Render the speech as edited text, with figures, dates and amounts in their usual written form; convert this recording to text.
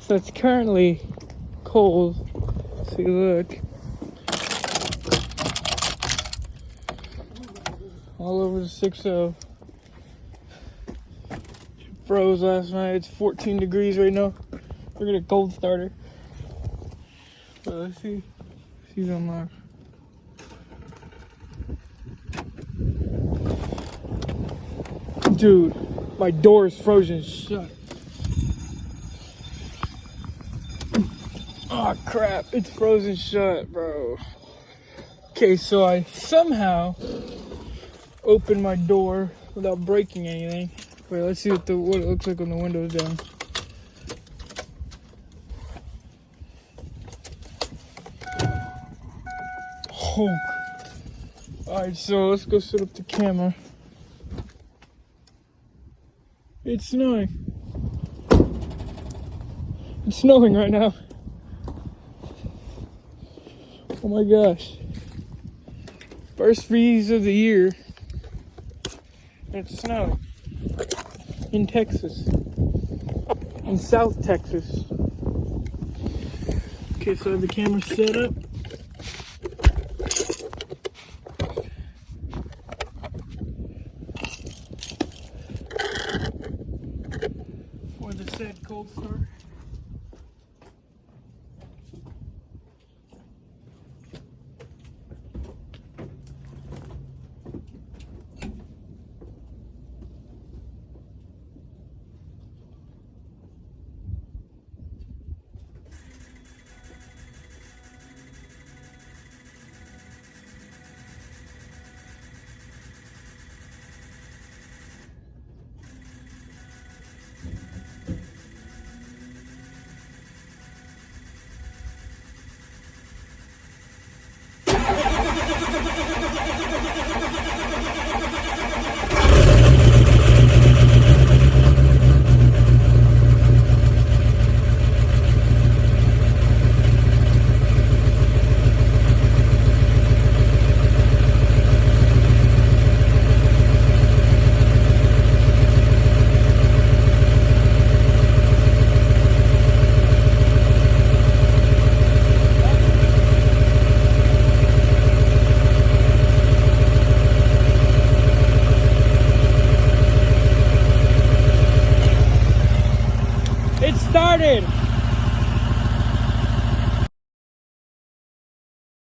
So it's currently cold. See, look. All over the 6.0. Froze last night. It's 14 degrees right now. We're gonna cold starter. So let's see. She's on live. Dude, my door is frozen shut. Oh crap, it's frozen shut, bro. Okay, so I somehow opened my door without breaking anything. Wait, let's see what it looks like when the window's down. Oh. Alright, so let's go set up the camera. It's snowing. It's snowing right now. Oh my gosh. First freeze of the year. It's snowing. In Texas. In South Texas. Okay, so I have the camera set up. For the said cold start.